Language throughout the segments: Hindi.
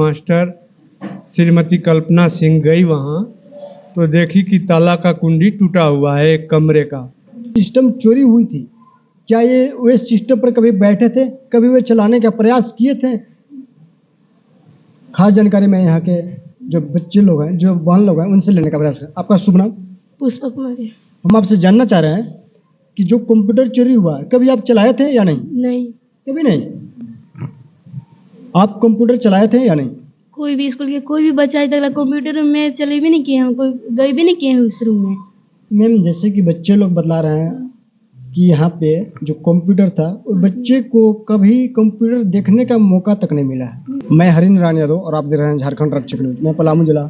मास्टर श्रीमती कल्पना सिंह गई वहाँ तो देखी कि ताला का कुंडी टूटा हुआ है एक कमरे का। सिस्टम चोरी हुई थी, क्या ये वे सिस्टम पर कभी बैठे थे, कभी वे चलाने का प्रयास किए थे? खास जानकारी मैं यहाँ के जो बच्चे लोग हैं, जो बहन लोग हैं, उनसे लेने का प्रयास कर। आपका शुभ नाम? पुष्पा कुमारी। हम आपसे जानना चाह रहे हैं कि जो कंप्यूटर चोरी हुआ है, कभी आप चलाए थे या नहीं? नहीं, कभी नहीं। आप कंप्यूटर चलाए थे या नहीं? कोई भी स्कूल के कोई भी बच्चा आज तक कंप्यूटर में चले भी नहीं किए हैं, कोई गए भी नहीं किए हैं उस रूम में। मैम, जैसे कि बच्चे लोग बतला रहे हैं कि यहाँ पे जो कंप्यूटर था, वो बच्चे को कभी कंप्यूटर देखने का मौका तक नहीं मिला है। मैं हरिंद्र राण यादव और आप देख रहे हैं झारखंड रक्षक न्यूज। मैं पलामू जिला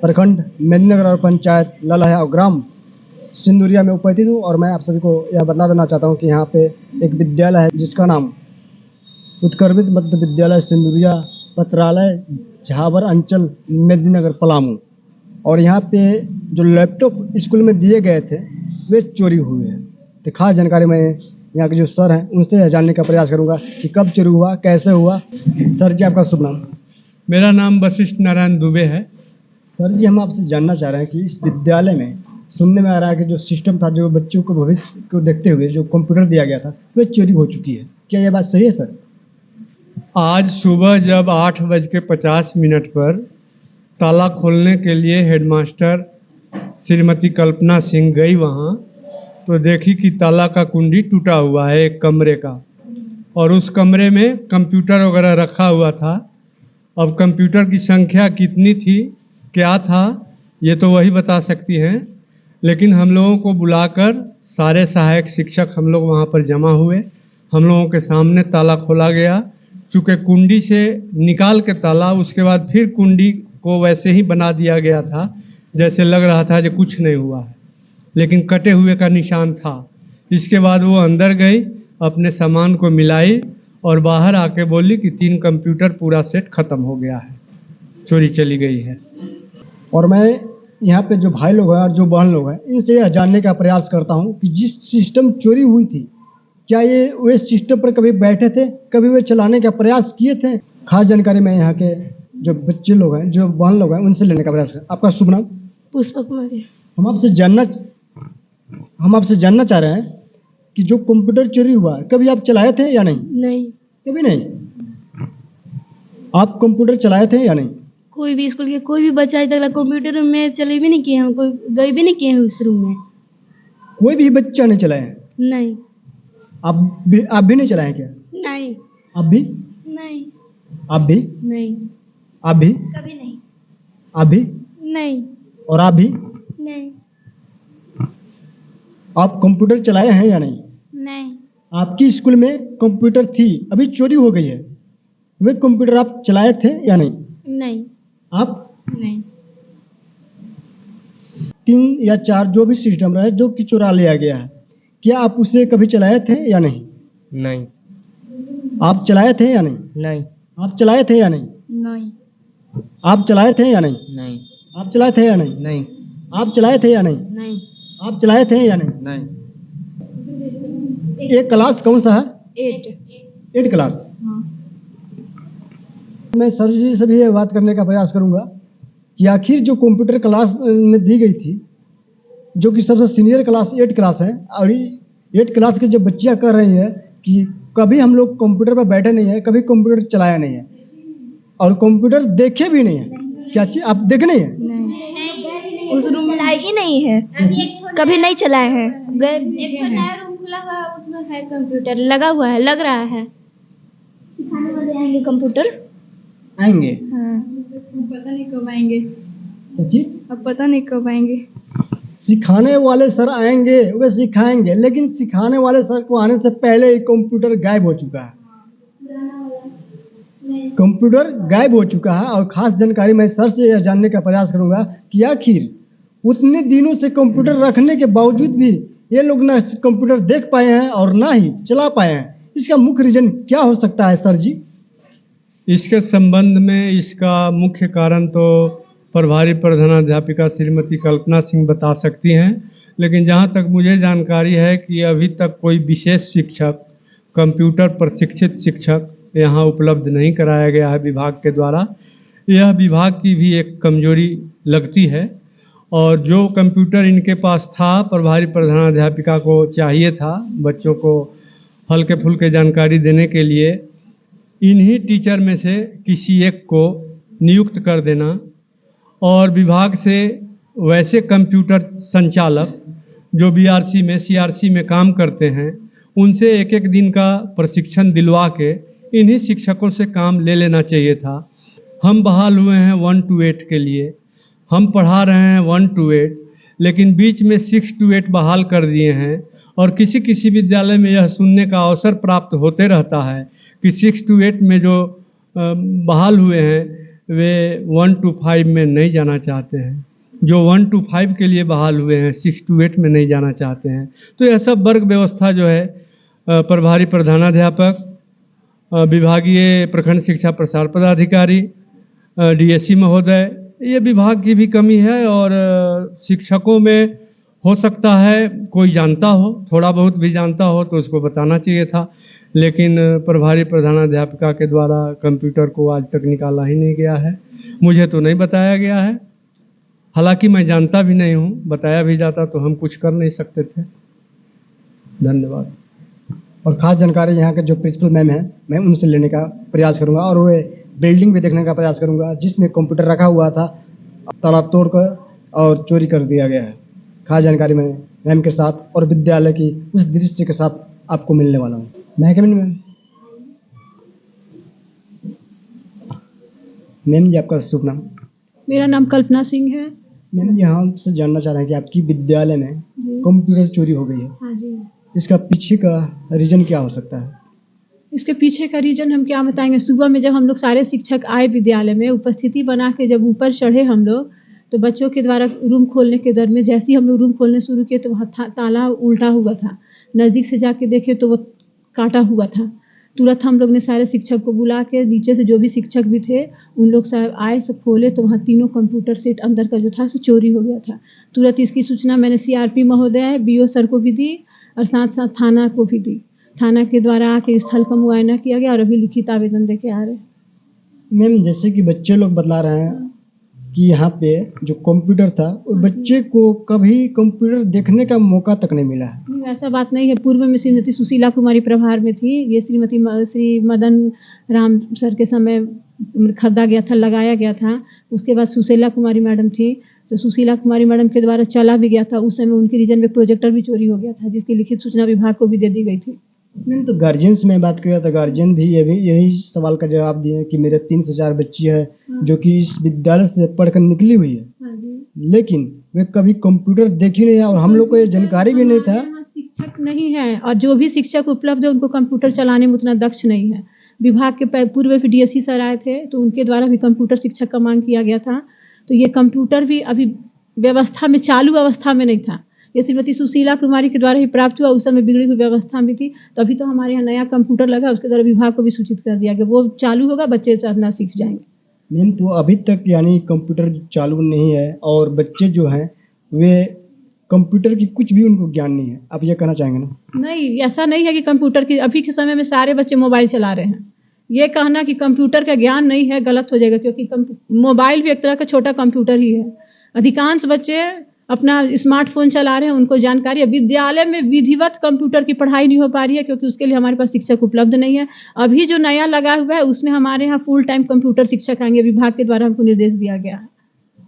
प्रखंड मेदिनीनगर और पंचायत ललहा और ग्राम सिंदुरिया में उपस्थित हूँ और मैं आप सभी को यह बता देना चाहता हूँ कि यहाँ पे एक विद्यालय है जिसका नाम उत्कर्मित मध्य विद्यालय सिंदुरिया पत्रालय झाबर अंचल मेदिनीनगर पलामू। और यहाँ पे जो लैपटॉप स्कूल में दिए गए थे वे चोरी हुए हैं। तो खास जानकारी मैं यहाँ के जो सर हैं उनसे जानने का प्रयास करूँगा कि कब चोरी हुआ, कैसे हुआ। सर जी, आपका शुभ नाम? मेरा नाम वशिष्ठ नारायण दुबे है। सर जी, हम आपसे जानना चाह रहे हैं कि इस विद्यालय में सुनने में आ रहा है कि जो सिस्टम था, जो बच्चों को भविष्य को देखते हुए जो कंप्यूटर दिया गया था, वह चोरी हो चुकी है। क्या यह बात सही है सर? आज सुबह जब 8:50 पर ताला खोलने के लिए हेडमास्टर श्रीमती कल्पना सिंह गई वहाँ तो देखी कि ताला का कुंडी टूटा हुआ है एक कमरे का और उस कमरे में कंप्यूटर वगैरह रखा हुआ था। अब कंप्यूटर की संख्या कितनी थी, क्या था, ये तो वही बता सकती हैं। लेकिन हम लोगों को बुलाकर सारे सहायक शिक्षक हम लोग वहाँ पर जमा हुए। हम लोगों के सामने ताला खोला गया। चूँकि कुंडी से निकाल के ताला उसके बाद फिर कुंडी को वैसे ही बना दिया गया था जैसे लग रहा था कि कुछ नहीं हुआ है, लेकिन कटे हुए का निशान था। इसके बाद वो अंदर गई, अपने सामान को मिलाई और बाहर आके बोली कि 3 कंप्यूटर पूरा सेट ख़त्म हो गया है, चोरी चली गई है। और मैं यहाँ पे जो भाई लोग हैं और जो बहन लोग हैं, इनसे यह जानने का प्रयास करता हूँ कि जिस सिस्टम चोरी हुई थी, क्या ये वे सिस्टम पर कभी बैठे थे, कभी वे चलाने का प्रयास किए थे? खास जानकारी मैं यहाँ के जो बच्चे लोग हैं, जो बहन लोग हैं, उनसे लेने का प्रयास कर। आपका शुभ नाम? पुष्पा कुमारी। हम आपसे जानना चाह रहे हैं कि जो कंप्यूटर चोरी हुआ है, कभी आप चलाए थे या नहीं? नहीं, कभी नहीं। आप कंप्यूटर चलाए थे या नहीं? कोई भी स्कूल के कोई भी बच्चा आज तक कंप्यूटर में चले भी नहीं किए हैं, कोई गए भी नहीं किए हैं उस रूम में। कोई भी बच्चा नहीं चलाया है? नहीं। आप भी नहीं चलाए क्या? नहीं। आप भी? नहीं। आप भी? नहीं। आप भी? कभी नहीं। आप भी? नहीं। और आप भी? नहीं। आप कंप्यूटर चलाए हैं या नहीं? नहीं। आपकी स्कूल में कंप्यूटर थी, अभी चोरी हो गई है, वे कंप्यूटर आप चलाए थे या नहीं? नहीं। आप? नहीं। 3 या 4 जो भी सिस्टम रहे जो कि चुरा लिया गया है, क्या आप उसे कभी चलाए थे या नहीं? नहीं। आप चलाए थे या नहीं? नहीं। आप चलाए थे या नहीं? नहीं। आप चलाए थे या नहीं? नहीं। आप चलाए थे या नहीं? नहीं। आप चलाए थे या नहीं? नहीं। आप चलाए थे या नहीं? नहीं। ये क्लास कौन सा है? 8। 8 क्लास। हाँ। मैं सर जी से भी ये बात करने का प्रयास करूंगा कि आखिर जो कंप्यूटर क्लास में दी गई थी, जो कि सबसे सीनियर क्लास 8 क्लास है, और 8 क्लास की जो बच्चियां कर रही है कि कभी हम लोग कंप्यूटर पर बैठे नहीं है, कभी कंप्यूटर चलाया नहीं है और कंप्यूटर देखे भी नहीं है। क्या चीज आप देखे नहीं है? नहीं। उस रूम में लाई ही नहीं है, कभी नहीं चलाए हैं। एक तो नया रूम खुला हुआ है, उसमें है कंप्यूटर लगा हुआ है, लग रहा है। सिखाने वाले आएंगे कंप्यूटर? आएंगे। हाँ। पता नहीं कब आएंगे। क्या चीज? अब पता नहीं कब आएंगे। सिखाने वाले सर आएंगे, वे सिखाएंगे, लेकिन सिखाने वाले सर को आने से पहले ही कंप्यूटर गायब हो चुका है। कंप्यूटर गायब हो चुका है। और खास जानकारी मैं सर से यह जानने का प्रयास करूंगा कि आखिर उतने दिनों से कंप्यूटर रखने के बावजूद भी ये लोग ना कंप्यूटर देख पाए हैं और ना ही चला पाए हैं। इसका मुख्य रीजन क्या हो सकता है सर जी? इसके संबंध में इसका मुख्य कारण तो प्रभारी प्रधानाध्यापिका श्रीमती कल्पना सिंह बता सकती हैं, लेकिन जहाँ तक मुझे जानकारी है कि अभी तक कोई विशेष शिक्षक, कंप्यूटर प्रशिक्षित शिक्षक यहाँ उपलब्ध नहीं कराया गया है विभाग के द्वारा। यह विभाग की भी एक कमजोरी लगती है। और जो कंप्यूटर इनके पास था, प्रभारी प्रधानाध्यापिका को चाहिए था बच्चों को हल्के फुल्के जानकारी देने के लिए, इन्हीं टीचर में से किसी एक को नियुक्त कर देना और विभाग से वैसे कंप्यूटर संचालक जो बीआरसी में सीआरसी में काम करते हैं उनसे एक एक दिन का प्रशिक्षण दिलवा के इन्हीं शिक्षकों से काम ले लेना चाहिए था। हम बहाल हुए हैं 1 to 8 के लिए, हम पढ़ा रहे हैं 1 to 8, लेकिन बीच में 6 to 8 बहाल कर दिए हैं और किसी किसी विद्यालय में यह सुनने का अवसर प्राप्त होते रहता है कि 6 to 8 में जो बहाल हुए हैं वे 1 to 5 में नहीं जाना चाहते हैं, जो 1 to 5 के लिए बहाल हुए हैं 6 to 8 में नहीं जाना चाहते हैं। तो यह सब वर्ग व्यवस्था जो है प्रभारी प्रधानाध्यापक, विभागीय प्रखंड शिक्षा प्रसार पदाधिकारी, डीएससी महोदय, ये विभाग की भी कमी है। और शिक्षकों में हो सकता है कोई जानता हो, थोड़ा बहुत भी जानता हो तो उसको बताना चाहिए था, लेकिन प्रभारी प्रधानाध्यापिका के द्वारा कंप्यूटर को आज तक निकाला ही नहीं गया है। मुझे तो नहीं बताया गया है, हालांकि मैं जानता भी नहीं हूँ, बताया भी जाता तो हम कुछ कर नहीं सकते थे। धन्यवाद। और ख़ास जानकारी यहाँ के जो प्रिंसिपल मैम है, मैं उनसे लेने का प्रयास करूँगा और वे बिल्डिंग भी देखने का प्रयास करूँगा जिसमें कंप्यूटर रखा हुआ था, ताला तोड़कर और चोरी कर दिया गया है। खास जानकारी मैं मैम के साथ और विद्यालय की उस दृश्य के साथ आपको मिलने वाला हूँ। मैम जी, आपका शुभ नाम? मेरा नाम कल्पना सिंह है। मैम जी, हम से जानना चाह रहे हैं कि आपकी विद्यालय में कंप्यूटर चोरी हो गई है। हाँ जी। इसका पीछे का रीजन क्या हो सकता है? इसके पीछे का रीजन हम क्या बताएंगे। सुबह में जब हम लोग सारे शिक्षक आए विद्यालय में, उपस्थिति बना के जब ऊपर चढ़े हम लोग, तो बच्चों के द्वारा रूम खोलने के दर में जैसे ही हम लोग रूम खोलने शुरू किए तो वहाँ ताला उल्टा हुआ था। नज़दीक से जाके देखे तो वो काटा हुआ था। तुरंत हम लोग ने सारे शिक्षक को बुला के, नीचे से जो भी शिक्षक भी थे उन लोग सब आए, सब खोले तो वहाँ तीनों कंप्यूटर सेट अंदर का जो था सो चोरी हो गया था। तुरंत इसकी सूचना मैंने सीआरपी महोदय, बीओ सर को भी दी और साथ साथ थाना को भी दी। थाना के द्वारा आके स्थल का मुआयना किया गया और अभी लिखित आवेदन देके आ रहे हैं। मैम, जैसे कि बच्चे लोग बतला रहे हैं कि यहाँ पे जो कंप्यूटर था वो बच्चे को कभी कंप्यूटर देखने का मौका तक नहीं मिला है। नहीं, ऐसा बात नहीं है। पूर्व में श्रीमती सुशीला कुमारी प्रभार में थी, ये श्री मदन राम सर के समय खरीदा गया था, लगाया गया था। उसके बाद सुशीला कुमारी मैडम थी, तो सुशीला कुमारी मैडम के द्वारा चला भी गया था। उस समय उनके रीजन में प्रोजेक्टर भी चोरी हो गया था जिसकी लिखित सूचना विभाग को भी दे दी गई थी। नहीं, तो गार्जियंस में बात किया तो गार्जियन भी यही सवाल का जवाब दिए कि मेरे 3 से 4 बच्ची है जो कि इस विद्यालय से पढ़कर निकली हुई है, लेकिन वे कभी कंप्यूटर देखी नहीं है और हम लोग को ये जानकारी भी नहीं था। शिक्षक नहीं है और जो भी शिक्षक उपलब्ध है उनको कंप्यूटर चलाने में उतना दक्ष नहीं है। विभाग के पूर्व डीएससी सर आए थे तो उनके द्वारा भी कंप्यूटर शिक्षक का मांग किया गया था, तो ये कंप्यूटर भी अभी व्यवस्था में, चालू अवस्था में नहीं था। ये श्रीमती सुशीला कुमारी के द्वारा ही प्राप्त हुआ, उस समय बिगड़ी हुई व्यवस्था में थी। तो अभी तो हमारे यहाँ नया कंप्यूटर लगा, उसके द्वारा विभाग को भी सूचित कर दिया कि वो चालू होगा, बच्चे चलना सीख जाएंगे। मैम, तो अभी तक यानी कंप्यूटर चालू नहीं है और बच्चे जो हैं वे कंप्यूटर की कुछ भी उनको ज्ञान नहीं है, आप ये कहना चाहेंगे ना? नहीं, ऐसा नहीं है कि कंप्यूटर की, अभी के समय में सारे बच्चे मोबाइल चला रहे हैं। ये कहना कि कंप्यूटर का ज्ञान नहीं है गलत हो जाएगा, क्योंकि मोबाइल भी एक तरह का छोटा कंप्यूटर ही है। अधिकांश बच्चे अपना स्मार्टफोन चला रहे हैं, उनको जानकारी है। विद्यालय में विधिवत कंप्यूटर की पढ़ाई नहीं हो पा रही है क्योंकि उसके लिए हमारे पास शिक्षक उपलब्ध नहीं है। अभी जो नया लगा हुआ है उसमें हमारे यहाँ फुल टाइम कंप्यूटर शिक्षक आएंगे, विभाग के द्वारा हमको निर्देश दिया गया है।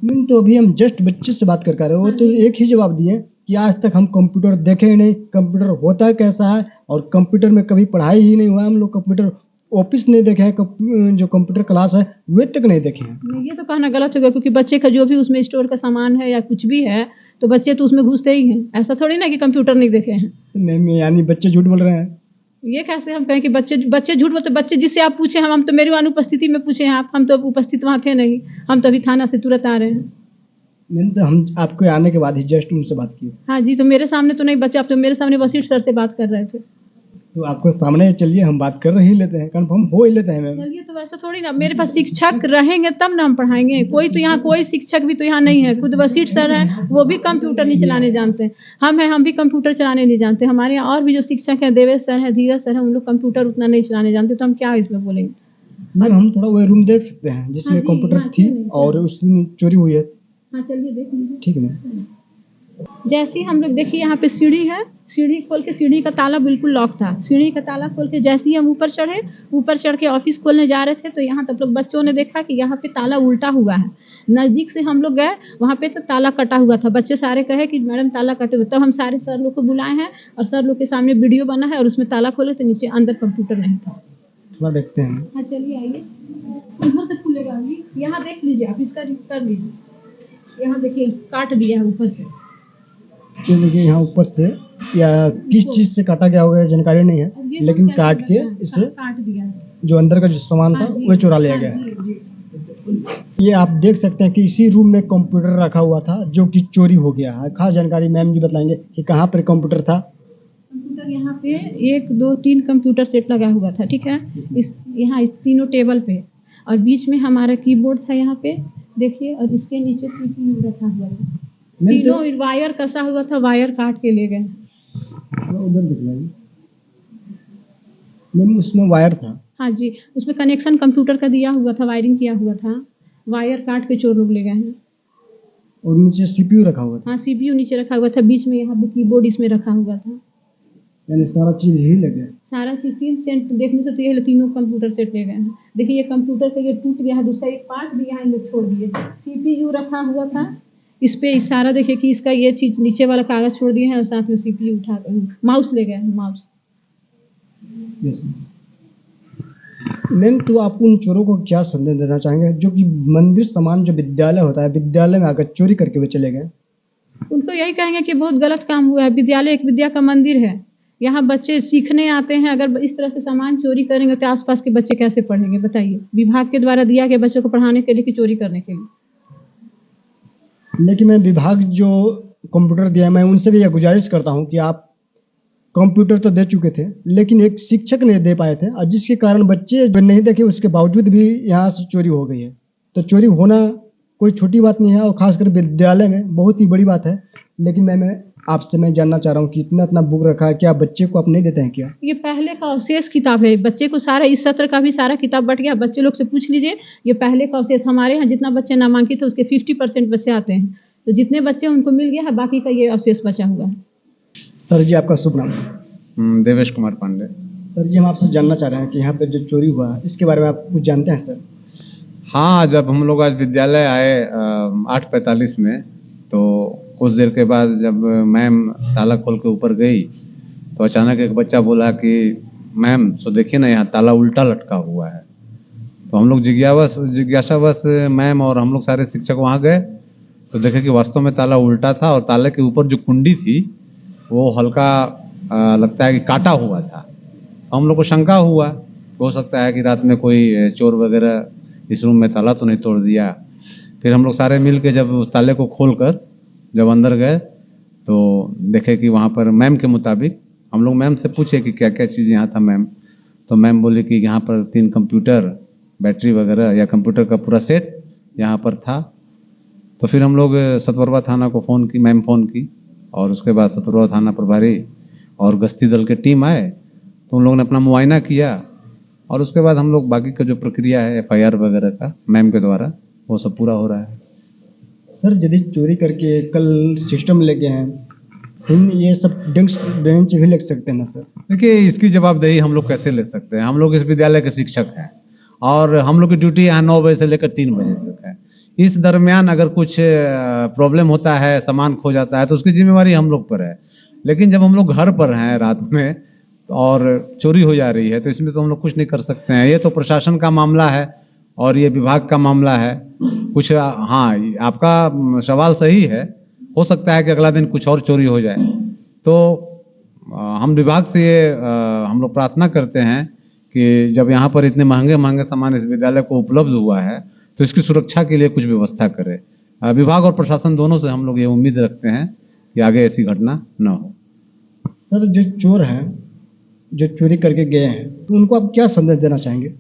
मैम, तो अभी हम जस्ट बच्चे से बात कर रहे हो, वो तो एक ही जवाब दिए कि आज तक हम कंप्यूटर देखे ही नहीं, कंप्यूटर होता कैसा है, और कंप्यूटर में कभी पढ़ाई ही नहीं हुआ। हम लोग कंप्यूटर ऑफिस नहीं देखे हैं, जो कंप्यूटर क्लास है वे तक नहीं देखे हैं। ये तो कहना गलत होगा, क्योंकि बच्चे का जो भी उसमें स्टोर का सामान है या कुछ भी है तो बच्चे तो उसमें घुसते ही हैं। ऐसा थोड़ी ना कि कंप्यूटर नहीं देखे हैं। नहीं, यानी बच्चे झूठ बोल रहे हैं। ये कैसे हम कहें कि बच्चे झूठ बोलते? बच्चे जिससे आप पूछे, हम तो मेरी अनुपस्थिति में पूछे हैं आप, हम तो उपस्थित वहाँ थे नहीं, हम तो अभी थाना से तुरंत आ रहे हैं। नहीं, तो हम आपके आने के बाद ही जस्ट उनसे बात की। हाँ जी, तो मेरे सामने तो नहीं बच्चे, आप तो मेरे सामने वसीठ सर से बात कर रहे थे। तो आपको सामने चलिए, हम बात कर ही लेते हैं, कंफर्म हो ही लेते हैं मैम। चलिए, तो वैसा थोड़ी ना, मेरे पास शिक्षक रहेंगे तब ना हम पढ़ाएंगे। कोई तो यहाँ कोई शिक्षक भी तो यहाँ नहीं है। खुद वसीठ सर हैं, वो भी कंप्यूटर नहीं चलाने जानते। हम भी कंप्यूटर चलाने नहीं जानते। हमारे यहाँ और भी जो शिक्षक हैं, देवेश सर हैं, धीरज सर हैं, उन लोग कंप्यूटर उतना नहीं चलाने जानते। तो हम क्या इसमें बोलेंगे? मैम हम थोड़ा वो रूम देख सकते हैं जिसमें हाँ जी, कंप्यूटर हाँ, थी क्यों नहीं, और उस दिन चोरी हुई है। हाँ चलिए देख लीजिए। ठीक है मैम। जैसे ही हम लोग देखिए यहाँ पे सीढ़ी है, सीढ़ी खोल के सीढ़ी का ताला बिल्कुल लॉक था। सीढ़ी का ताला खोल के जैसे ही हम ऊपर चढ़े, ऊपर चढ़ के ऑफिस खोलने जा रहे थे तो यहाँ तब लोग बच्चों ने देखा कि यहाँ पे ताला उल्टा हुआ है। नज़दीक से हम लोग गए, वहाँ पे तो ताला कटा हुआ था। बच्चे सारे कहे कि मैडम ताला कटे हुए। तब हम सारे सर लोग को बुलाए हैं और सर लोग के सामने वीडियो बना है और उसमें ताला खोले तो नीचे अंदर कंप्यूटर नहीं था। थोड़ा देखते हैं। हाँ चलिए आइए, इधर से खुलेगा अभी। यहाँ देख लीजिए, आप इसका कर लीजिए। यहाँ देखिए काट दिया है ऊपर से। ये देखिए यहाँ ऊपर से या किस चीज से काटा गया होगा जानकारी नहीं है, अब ये लेकिन हम क्या काट के करते हैं? इसे काट दिया है। जो अंदर का जो सामान था हाँ जी, वो चुरा लिया हाँ गया है। जी, जी। ये आप देख सकते हैं कि इसी रूम में कंप्यूटर रखा हुआ था जो कि चोरी हो गया है। खास जानकारी मैम जी बताएंगे कि कहाँ पर कंप्यूटर था। कंप्यूटर यहाँ पे 1 2 3 कंप्यूटर सेट लगा हुआ था, ठीक है। इस यहाँ इस तीनों टेबल पे और बीच में हमारा कीबोर्ड था यहाँ पे देखिए, और इसके नीचे CPU रखा हुआ था। तीनों वायर कसा हुआ था, वायर काट के ले गए। उधर दिखलाइए मैम, उसमें वायर था। हाँ जी, उसमें कनेक्शन कंप्यूटर का दिया हुआ था, वायरिंग किया हुआ था। वायर काट के चोर लोग ले गए हैं। और नीचे CPU रखा हुआ था। हाँ, CPU नीचे रखा हुआ था, बीच में यहाँ पे कीबोर्ड इसमें रखा हुआ था। यानी सारा चीज यही लग गया। सारा चीज 3 सेट देखने से तो ये तीनों कंप्यूटर सेट ले गए हैं। देखिए ये कंप्यूटर का ये टूट गया है, दूसरा एक पार्ट भी यहाँ इन लोग छोड़ दिए। CPU रखा हुआ था, इस पे इशारा देखिए कि इसका ये चीज नीचे वाला कागज छोड़ दिए हैं और साथ में CPU उठा माउस ले गए हैं, माउस। यस मैम, तो आप उन चोरों को क्या संदेश देना चाहेंगे जो कि मंदिर समान जो विद्यालय होता है, विद्यालय में आकर चोरी करके वे चले गए? उनको यही कहेंगे कि बहुत गलत काम हुआ है। विद्यालय एक विद्या का मंदिर है, यहाँ बच्चे सीखने आते हैं। अगर इस तरह से सामान चोरी करेंगे तो आसपास के बच्चे कैसे पढ़ेंगे बताइए। विभाग के द्वारा दिया गया बच्चों को पढ़ाने के लिए कि चोरी करने के लिए। लेकिन मैं विभाग जो कंप्यूटर दिया है, मैं उनसे भी यह गुजारिश करता हूं कि आप कंप्यूटर तो दे चुके थे लेकिन एक शिक्षक नहीं दे पाए थे, और जिसके कारण बच्चे जो नहीं देखे उसके बावजूद भी यहाँ से चोरी हो गई है। तो चोरी होना कोई छोटी बात नहीं है और खासकर विद्यालय में बहुत ही बड़ी बात है। लेकिन मैं आपसे मैं जानना चाह रहा हूँ कि इतना बुक रखा है, क्या बच्चे को आप नहीं देते हैं क्या? ये पहले का अवशेष किताब है, बच्चे को सारा इस सत्र का भी सारा किताब बट गया। बच्चे लोग से पूछ लीजिए, ये पहले का अवशेष। हमारे यहाँ जितना बच्चे नामांकित है उसके 50% बच्चे आते हैं, तो जितने बच्चे उनको मिल गया है, बाकी का ये अवशेष बचा हुआ है। सर जी आपका शुभ नाम? देवेश कुमार पांडे। सर जी हम आपसे जानना चाह रहे हैं कि यहाँ पे जो चोरी हुआ है इसके बारे में आप कुछ जानते हैं सर? हाँ, जब हम लोग आज विद्यालय आए 8:45 में, तो कुछ देर के बाद जब मैम ताला खोल के ऊपर गई तो अचानक एक बच्चा बोला कि मैम सो देखिए ना, यहाँ ताला उल्टा लटका हुआ है। तो हम लोग जिज्ञासावश मैम और हम लोग सारे शिक्षक वहाँ गए तो देखे कि वास्तव में ताला उल्टा था और ताले के ऊपर जो कुंडी थी वो हल्का लगता है कि काटा हुआ था। हम लोग को शंका हुआ, हो सकता है कि रात में कोई चोर वगैरह इस रूम में ताला तो नहीं तोड़ दिया। फिर हम लोग सारे मिल के जब उस ताले को खोल कर जब अंदर गए तो देखे कि वहाँ पर मैम के मुताबिक, हम लोग मैम से पूछे कि क्या क्या चीज़ यहाँ था मैम, तो मैम बोली कि यहाँ पर 3 कंप्यूटर, बैटरी वगैरह या कंप्यूटर का पूरा सेट यहाँ पर था। तो फिर हम लोग सतवरवा थाना को फ़ोन की, मैम फ़ोन की, और उसके बाद सतवरवा थाना प्रभारी और गश्ती दल के टीम आए तो उन लोगों ने अपना मुआयना किया और उसके बाद हम लोग बाकी का जो प्रक्रिया है FIR वगैरह का मैम के द्वारा वो सब पूरा हो रहा है। सर यदि चोरी करके कल सिस्टम ले गए हैं तो ये सब बेंच भी लग सकते हैं ना सर? देखिए, इसकी जवाबदेही हम लोग कैसे ले सकते हैं? हम लोग इस विद्यालय के शिक्षक हैं और हम लोग की ड्यूटी यहाँ 9 बजे से लेकर 3 बजे तक है। इस दरमियान अगर कुछ प्रॉब्लम होता है, सामान खो जाता है, तो उसकी जिम्मेवारी हम लोग पर है। लेकिन जब हम लोग घर पर हैं रात में और चोरी हो जा रही है तो इसमें तो हम लोग कुछ नहीं कर सकते हैं। ये तो प्रशासन का मामला है और ये विभाग का मामला है। कुछ हाँ, आपका सवाल सही है, हो सकता है कि अगला दिन कुछ और चोरी हो जाए। तो हम विभाग से ये हम लोग प्रार्थना करते हैं कि जब यहाँ पर इतने महंगे सामान इस विद्यालय को उपलब्ध हुआ है तो इसकी सुरक्षा के लिए कुछ व्यवस्था करे। विभाग और प्रशासन दोनों से हम लोग ये उम्मीद रखते हैं कि आगे ऐसी घटना न हो। सर जो चोर हैं, जो चोरी करके गए हैं, तो उनको आप क्या संदेश देना चाहेंगे?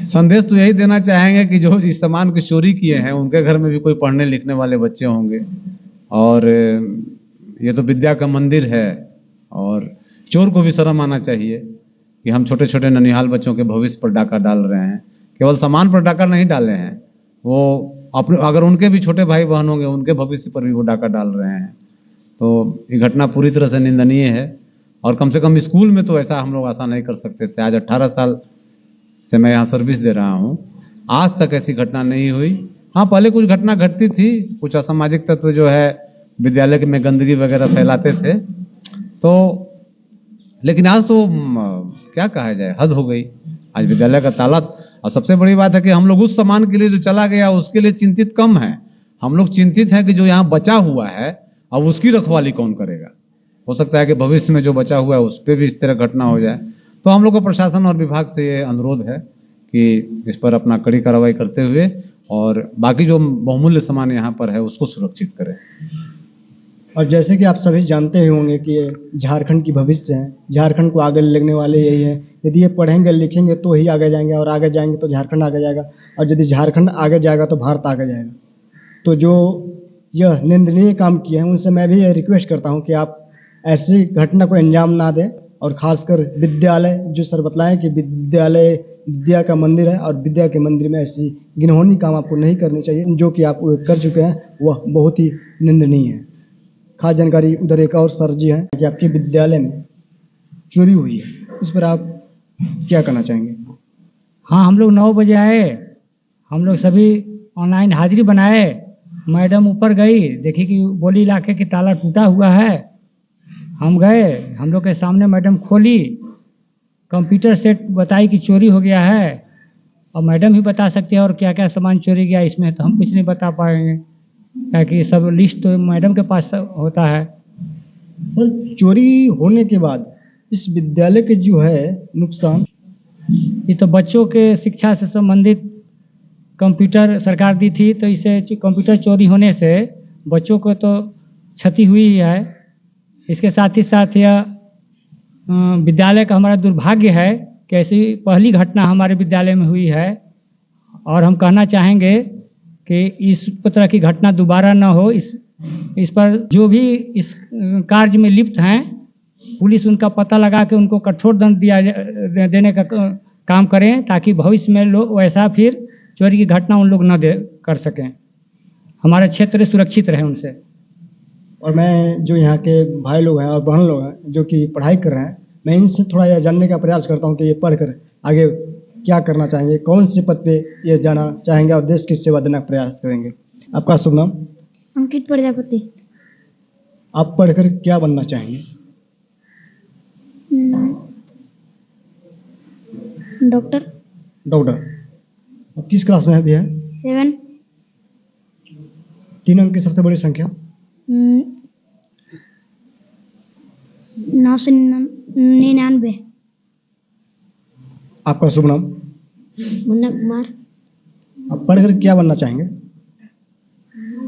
संदेश तो यही देना चाहेंगे कि जो इस सामान की चोरी किए हैं उनके घर में भी कोई पढ़ने लिखने वाले बच्चे होंगे और ये तो विद्या का मंदिर है और चोर को भी शर्म आना चाहिए। कि हम छोटे छोटे ननिहाल बच्चों के भविष्य पर डाका डाल रहे हैं। केवल सामान पर डाका नहीं डाले हैं, वो अपने अगर उनके भी छोटे भाई बहन होंगे उनके भविष्य पर भी वो डाका डाल रहे हैं। तो ये घटना पूरी तरह से निंदनीय है और कम से कम स्कूल में तो ऐसा हम लोग आशा नहीं कर सकते थे। आज 18 साल से मैं यहाँ सर्विस दे रहा हूँ, आज तक ऐसी घटना नहीं हुई। हाँ, पहले कुछ घटना घटती थी, कुछ असामाजिक तत्व जो है विद्यालय में गंदगी वगैरह फैलाते थे, तो लेकिन आज तो क्या कहा जाए, हद हो गई। आज विद्यालय का ताला, और सबसे बड़ी बात है कि हम लोग उस सामान के लिए जो चला गया उसके लिए चिंतित कम है, हम लोग चिंतित हैं कि जो यहाँ बचा हुआ है अब उसकी रखवाली कौन करेगा। हो सकता है कि भविष्य में जो बचा हुआ है उस पर भी इस तरह घटना हो जाए। तो हम लोग को प्रशासन और विभाग से ये अनुरोध है कि इस पर अपना कड़ी कार्रवाई करते हुए और बाकी जो बहुमूल्य सामान यहाँ पर है उसको सुरक्षित करें। और जैसे कि आप सभी जानते ही होंगे कि ये झारखंड की भविष्य है, झारखंड को आगे लगने वाले यही है। यदि ये पढ़ेंगे लिखेंगे तो ही आगे जाएंगे, और आगे जाएंगे तो झारखंड आगे जाएगा, और यदि झारखंड आगे जाएगा तो भारत आगे जाएगा। तो जो यह निंदनीय काम किए हैं उनसे मैं भी ये रिक्वेस्ट करता हूँ कि आप ऐसी घटना को अंजाम ना दें। और खासकर विद्यालय, जो सर बतलाएं कि विद्यालय विद्या का मंदिर है और विद्या के मंदिर में ऐसी घिनौनी काम आपको नहीं करनी चाहिए। जो कि आप कर चुके हैं वह बहुत ही निंदनीय है। खास जानकारी उधर एक और सर जी हैं कि आपके विद्यालय में चोरी हुई है, उस पर आप क्या कहना चाहेंगे? हाँ, हम लोग 9 बजे आए, हम लोग सभी ऑनलाइन हाजिरी बनाए। मैडम ऊपर गई, देखी कि बोली इलाके की ताला टूटा हुआ है। हम गए, हम लोग के सामने मैडम खोली, कंप्यूटर सेट बताई कि चोरी हो गया है। और मैडम ही बता सकते हैं और क्या क्या सामान चोरी गया इसमें तो हम कुछ नहीं बता पाएंगे, ताकि सब लिस्ट तो मैडम के पास होता है। सर, चोरी होने के बाद इस विद्यालय के जो है नुकसान, ये तो बच्चों के शिक्षा से संबंधित कंप्यूटर सरकार दी थी, तो इसे कंप्यूटर चोरी होने से बच्चों को तो क्षति हुई ही है। इसके साथ ही साथ यह विद्यालय का हमारा दुर्भाग्य है कि ऐसी पहली घटना हमारे विद्यालय में हुई है। और हम कहना चाहेंगे कि इस तरह की घटना दोबारा न हो। इस पर जो भी इस कार्य में लिप्त हैं, पुलिस उनका पता लगा के उनको कठोर दंड देने का काम करें, ताकि भविष्य में लोग वैसा फिर चोरी की घटना उन लोग न कर सकें, हमारा क्षेत्र सुरक्षित रहे उनसे। और मैं जो यहाँ के भाई लोग हैं और बहन लोग हैं जो कि पढ़ाई कर रहे हैं, मैं इनसे थोड़ा यह जानने का प्रयास करता हूँ कि ये पढ़कर आगे क्या करना चाहेंगे, कौन से पद पे ये जाना चाहेंगे और देश की सेवा देने का प्रयास करेंगे। आपका शुभ नाम? अंकित प्रजापति। आप पढ़कर क्या बनना चाहेंगे? डॉक्टर। डॉक्टर। आप किस क्लास में अभी है? 7। 3 अंक की सबसे बड़ी संख्या? 999। आपका शुभ नाम? मुन्ना कुमार। आप पढ़कर क्या बनना चाहेंगे?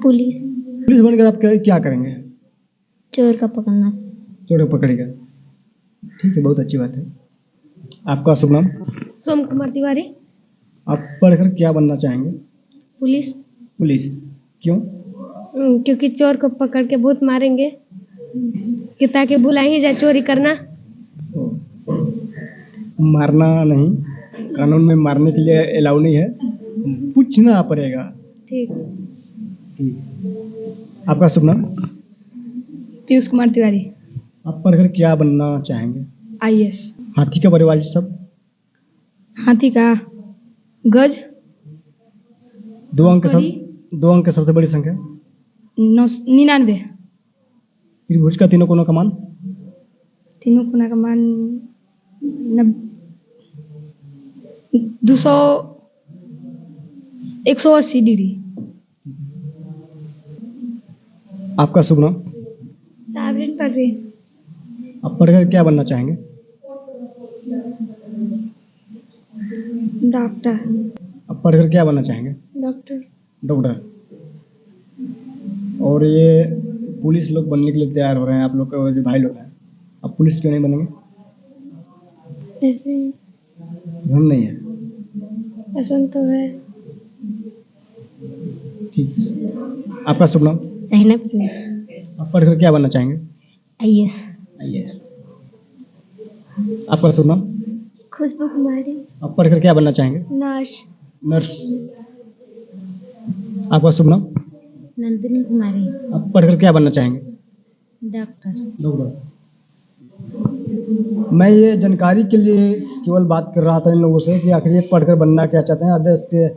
पुलिस। पुलिस बनकर आप क्या करेंगे? चोर का पकड़ना। चोर को पकड़ेगा। ठीक है, बहुत अच्छी बात है। आपका शुभ नाम? सोम कुमार तिवारी। आप पढ़कर क्या बनना चाहेंगे? पुलिस। पुलिस। क्यों? क्योंकि चोर को पकड़ के बहुत मारेंगे कि ताकि भुलाएंगे जाए चोरी करना। मारना नहीं, कानून में मारने के लिए अलाउ नहीं है, पूछना पड़ेगा। ठीक। आपका शुभ नाम? पीयूष कुमार तिवारी। आप पढ़कर क्या बनना चाहेंगे? IAS। हाथी का परिवार सब? हाथी का गज। 2 अंक की सबसे बड़ी संख्या? 99। त्रिभुज का तीनों कोनों का मान? तीनों कोना का मान 180 डिग्री। आपका शुभ नाम? साबरिन परवीन। आप पढ़कर क्या बनना चाहेंगे? डॉक्टर। आप पढ़कर क्या बनना चाहेंगे? डॉक्टर। डॉक्टर। और ये पुलिस लोग बनने के लिए तैयार हो रहे हैं, आप लोग का जो भाई लोग हैं, आप पुलिस क्यों नहीं बनेंगे? ऐसे धन नहीं है। पसंद तो है। ठीक। आपका शुभ नाम? सहना। आप पढ़कर क्या बनना चाहेंगे? IAS। IAS। आपका शुभ नाम? खुशबू कुमारी। आप पढ़कर क्या बनना चाहेंगे? नर्स। नर्स। आपका शुभ नाम? नंदिनी कुमारी। आप पढ़कर क्या बनना चाहेंगे? डॉक्टर। डॉक्टर। मैं ये जानकारी के लिए केवल बात कर रहा था इन लोगों से कि आखिर ये पढ़कर बनना क्या चाहते हैं, देश के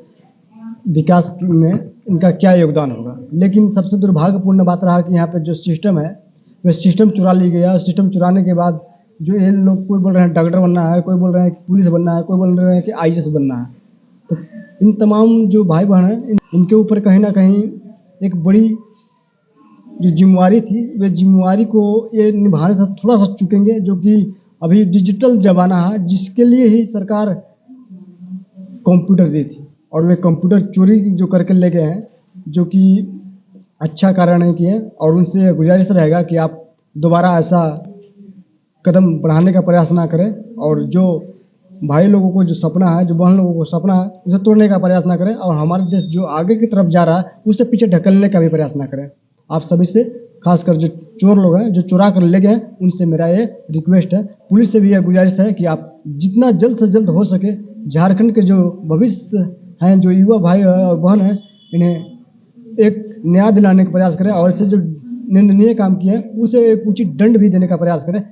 विकास में इनका क्या योगदान होगा। लेकिन सबसे दुर्भाग्यपूर्ण बात रहा कि यहाँ पे जो सिस्टम है वह सिस्टम चुरा ली गया। सिस्टम चुराने के बाद जो ये लोग, कोई बोल रहे हैं डॉक्टर बनना है, कोई बोल रहे हैं कि पुलिस बनना है, कोई बोल रहे हैं कि IAS बनना है। तो इन तमाम जो भाई बहन हैं इनके ऊपर कहीं ना कहीं एक बड़ी जो जिम्मेवारी थी वे जिम्मेवारी को ये निभाने से थोड़ा सा चूकेंगे, जो कि अभी डिजिटल ज़माना है जिसके लिए ही सरकार कंप्यूटर दी थी और वे कंप्यूटर चोरी जो करके ले गए हैं, जो कि अच्छा कार्य नहीं किए। और उनसे गुजारिश रहेगा कि आप दोबारा ऐसा कदम बढ़ाने का प्रयास ना करें और जो भाई लोगों को जो सपना है, जो बहन लोगों को सपना है, उसे तोड़ने का प्रयास ना करें और हमारा देश जो आगे की तरफ जा रहा है उसे पीछे ढकलने का भी प्रयास ना करें। आप सभी से, खासकर जो चोर लोग हैं जो चुरा कर ले गए हैं, उनसे मेरा ये रिक्वेस्ट है। पुलिस से भी यह गुजारिश है कि आप जितना जल्द से जल्द हो सके झारखंड के जो भविष्य हैं, जो युवा भाई और बहन हैं, इन्हें एक न्याय दिलाने का प्रयास करें और इससे जो निंदनीय काम किया है उसे एक उचित दंड भी देने का प्रयास करें।